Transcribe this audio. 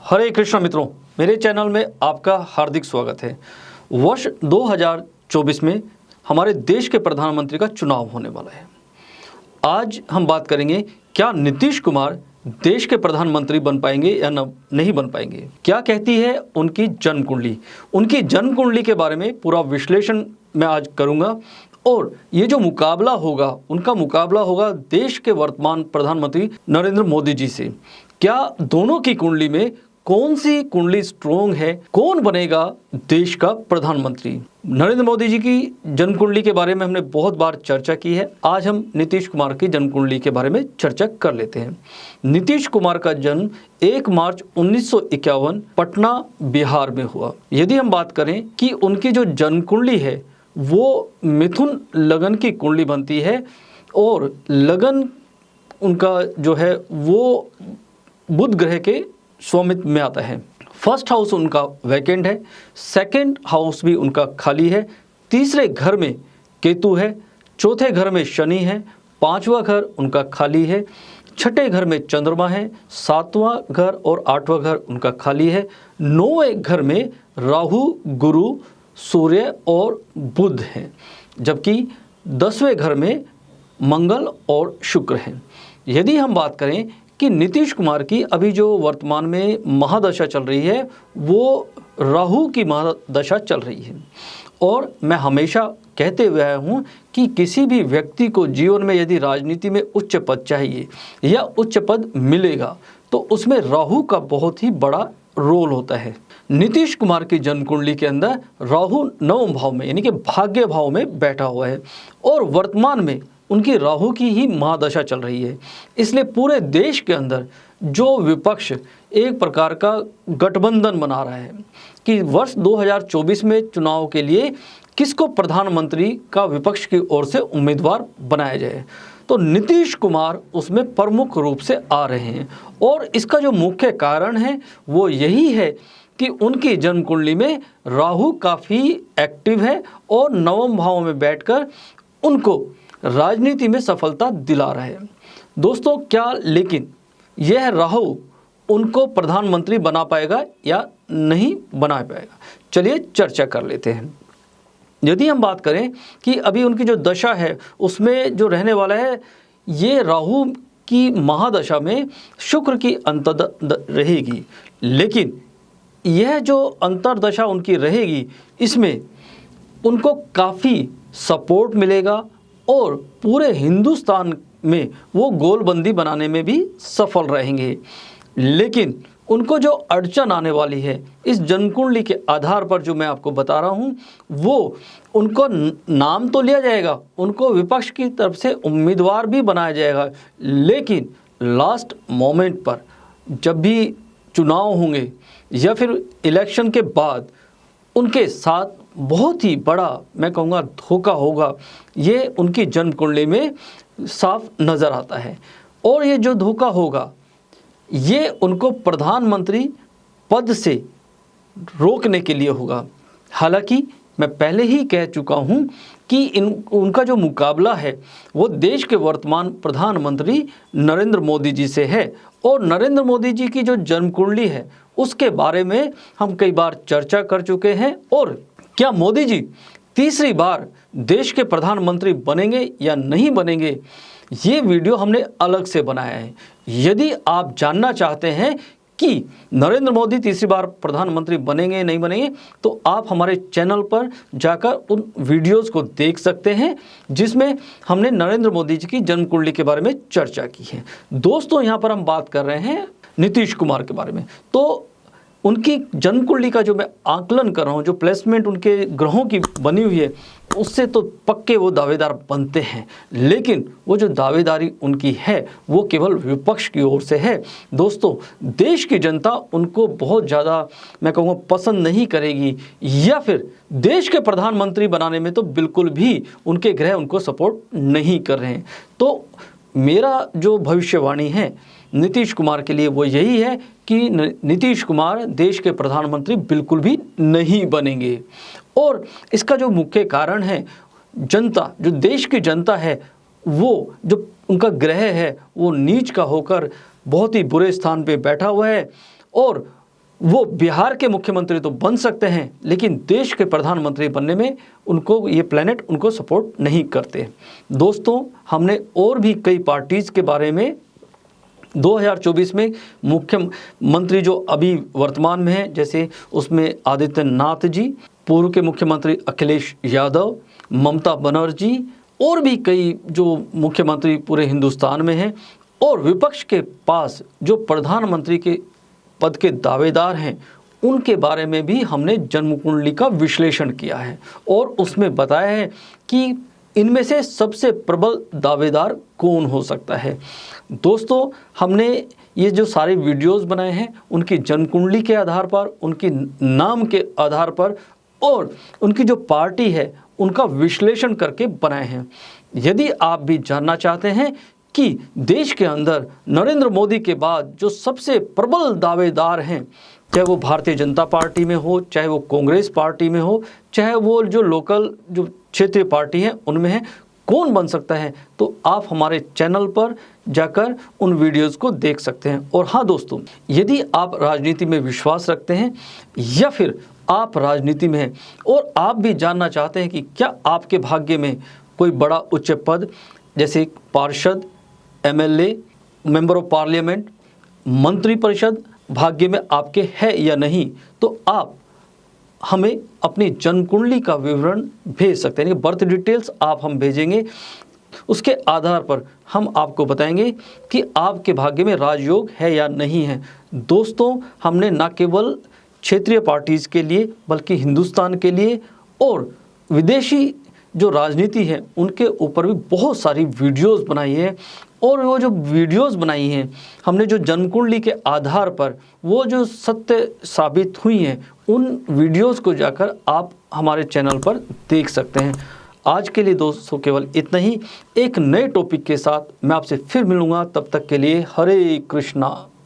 हरे कृष्ण मित्रों, मेरे चैनल में आपका हार्दिक स्वागत है। वर्ष 2024 में हमारे देश के प्रधानमंत्री का चुनाव होने वाला है। आज हम बात करेंगे क्या नीतीश कुमार देश के प्रधानमंत्री बन पाएंगे या नहीं बन पाएंगे। क्या कहती है उनकी जन्म कुंडली। उनकी जन्म कुंडली के बारे में पूरा विश्लेषण मैं आज करूंगा और ये जो मुकाबला होगा, उनका मुकाबला होगा देश के वर्तमान प्रधानमंत्री नरेंद्र मोदी जी से। क्या दोनों की कुंडली में कौन सी कुंडली स्ट्रोंग है, कौन बनेगा देश का प्रधानमंत्री। नरेंद्र मोदी जी की जन्म कुंडली के बारे में हमने बहुत बार चर्चा की है। आज हम नीतीश कुमार की जन्म कुंडली के बारे में चर्चा कर लेते हैं। नीतीश कुमार का जन्म 1 मार्च 1951 पटना बिहार में हुआ। यदि हम बात करें कि उनकी जो जन्म कुंडली है वो मिथुन लगन की कुंडली बनती है और लगन उनका जो है वो बुध ग्रह के स्वामित्व में आता है। फर्स्ट हाउस उनका वैकेंट है, सेकंड हाउस भी उनका खाली है, तीसरे घर में केतु है, चौथे घर में शनि है, पांचवा घर उनका खाली है, छठे घर में चंद्रमा है, सातवां घर और आठवां घर उनका खाली है, नौवें घर में राहु, गुरु, सूर्य और बुध हैं, जबकि 10वें घर में मंगल और शुक्र हैं। यदि हम बात करें कि नीतीश कुमार की अभी जो वर्तमान में महादशा चल रही है वो राहु की महादशा चल रही है और मैं हमेशा कहते हुए आया हूँ कि किसी भी व्यक्ति को जीवन में यदि राजनीति में उच्च पद चाहिए या उच्च पद मिलेगा तो उसमें राहु का बहुत ही बड़ा रोल होता है। नीतीश कुमार की जन्म कुंडली के अंदर राहु 9वें भाव में यानी कि भाग्य भाव में बैठा हुआ है और वर्तमान में उनकी राहु की ही महादशा चल रही है। इसलिए पूरे देश के अंदर जो विपक्ष एक प्रकार का गठबंधन बना रहा है कि वर्ष 2024 में चुनाव के लिए किसको प्रधानमंत्री का विपक्ष की ओर से उम्मीदवार बनाया जाए, तो नीतीश कुमार उसमें प्रमुख रूप से आ रहे हैं। और इसका जो मुख्य कारण है वो यही है कि उनकी जन्म कुंडली में राहु काफ़ी एक्टिव है और 9वें भाव में बैठकर उनको राजनीति में सफलता दिला रहे हैं। दोस्तों, क्या लेकिन यह राहु उनको प्रधानमंत्री बना पाएगा या नहीं बना पाएगा, चलिए चर्चा कर लेते हैं। यदि हम बात करें कि अभी उनकी जो दशा है उसमें जो रहने वाला है, ये राहु की महादशा में शुक्र की अंतर्दशा रहेगी, लेकिन यह जो अंतर्दशा उनकी रहेगी इसमें उनको काफ़ी सपोर्ट मिलेगा और पूरे हिंदुस्तान में वो गोलबंदी बनाने में भी सफल रहेंगे। लेकिन उनको जो अड़चन आने वाली है इस जन्म कुंडली के आधार पर जो मैं आपको बता रहा हूँ, वो उनको नाम तो लिया जाएगा, उनको विपक्ष की तरफ से उम्मीदवार भी बनाया जाएगा, लेकिन लास्ट मोमेंट पर जब भी चुनाव होंगे या फिर इलेक्शन के बाद उनके साथ बहुत ही बड़ा मैं कहूँगा धोखा होगा। ये उनकी जन्म कुंडली में साफ नज़र आता है और ये जो धोखा होगा ये उनको प्रधानमंत्री पद से रोकने के लिए होगा। हालांकि मैं पहले ही कह चुका हूँ कि उनका जो मुकाबला है वो देश के वर्तमान प्रधानमंत्री नरेंद्र मोदी जी से है और नरेंद्र मोदी जी की जो जन्म कुंडली है उसके बारे में हम कई बार चर्चा कर चुके हैं। और क्या मोदी जी तीसरी बार देश के प्रधानमंत्री बनेंगे या नहीं बनेंगे, ये वीडियो हमने अलग से बनाया है। यदि आप जानना चाहते हैं कि नरेंद्र मोदी तीसरी बार प्रधानमंत्री बनेंगे नहीं बनेंगे तो आप हमारे चैनल पर जाकर उन वीडियोस को देख सकते हैं जिसमें हमने नरेंद्र मोदी जी की जन्म कुंडली के बारे में चर्चा की है। दोस्तों, यहाँ पर हम बात कर रहे हैं नीतीश कुमार के बारे में। तो उनकी जन्म कुंडली का जो मैं आकलन कर रहा हूँ, जो प्लेसमेंट उनके ग्रहों की बनी हुई है, उससे तो पक्के वो दावेदार बनते हैं, लेकिन वो जो दावेदारी उनकी है वो केवल विपक्ष की ओर से है। दोस्तों, देश की जनता उनको बहुत ज़्यादा मैं कहूँगा पसंद नहीं करेगी या फिर देश के प्रधानमंत्री बनाने में तो बिल्कुल भी उनके ग्रह उनको सपोर्ट नहीं कर रहे हैं। तो मेरा जो भविष्यवाणी है नीतीश कुमार के लिए वो यही है कि नीतीश कुमार देश के प्रधानमंत्री बिल्कुल भी नहीं बनेंगे। और इसका जो मुख्य कारण है, जनता, जो देश की जनता है, वो जो उनका ग्रह है वो नीच का होकर बहुत ही बुरे स्थान पे बैठा हुआ है और वो बिहार के मुख्यमंत्री तो बन सकते हैं, लेकिन देश के प्रधानमंत्री बनने में उनको ये प्लेनेट उनको सपोर्ट नहीं करते। दोस्तों, हमने और भी कई पार्टीज़ के बारे में 2024 में मुख्यमंत्री जो अभी वर्तमान में हैं, जैसे उसमें आदित्यनाथ जी, पूर्व के मुख्यमंत्री अखिलेश यादव, ममता बनर्जी और भी कई जो मुख्यमंत्री पूरे हिंदुस्तान में हैं, और विपक्ष के पास जो प्रधानमंत्री के पद के दावेदार हैं, उनके बारे में भी हमने जन्म कुंडली का विश्लेषण किया है और उसमें बताया है कि इनमें से सबसे प्रबल दावेदार कौन हो सकता है। दोस्तों, हमने ये जो सारे वीडियोस बनाए हैं उनकी जन्म कुंडली के आधार पर, उनकी नाम के आधार पर और उनकी जो पार्टी है उनका विश्लेषण करके बनाए हैं। यदि आप भी जानना चाहते हैं कि देश के अंदर नरेंद्र मोदी के बाद जो सबसे प्रबल दावेदार हैं, चाहे वो भारतीय जनता पार्टी में हो, चाहे वो कांग्रेस पार्टी में हो, चाहे वो जो लोकल जो क्षेत्रीय पार्टी हैं उनमें है, कौन बन सकता है, तो आप हमारे चैनल पर जाकर उन वीडियोस को देख सकते हैं। और हाँ दोस्तों, यदि आप राजनीति में विश्वास रखते हैं या फिर आप राजनीति में हैं और आप भी जानना चाहते हैं कि क्या आपके भाग्य में कोई बड़ा उच्च पद जैसे पार्षद, एमएलए, मेंबर ऑफ पार्लियामेंट, मंत्री परिषद भाग्य में आपके है या नहीं, तो आप हमें अपनी जन्म कुंडली का विवरण भेज सकते हैं। बर्थ डिटेल्स आप हम भेजेंगे, उसके आधार पर हम आपको बताएंगे कि आपके भाग्य में राजयोग है या नहीं है। दोस्तों, हमने न केवल क्षेत्रीय पार्टीज़ के लिए बल्कि हिंदुस्तान के लिए और विदेशी जो राजनीति है उनके ऊपर भी बहुत सारी वीडियोस बनाई है। और वो जो वीडियोस बनाई हैं हमने जो जन्म कुंडली के आधार पर वो जो सत्य साबित हुई हैं, उन वीडियोस को जाकर आप हमारे चैनल पर देख सकते हैं। आज के लिए दोस्तों केवल इतना ही। एक नए टॉपिक के साथ मैं आपसे फिर मिलूँगा, तब तक के लिए हरे कृष्णा।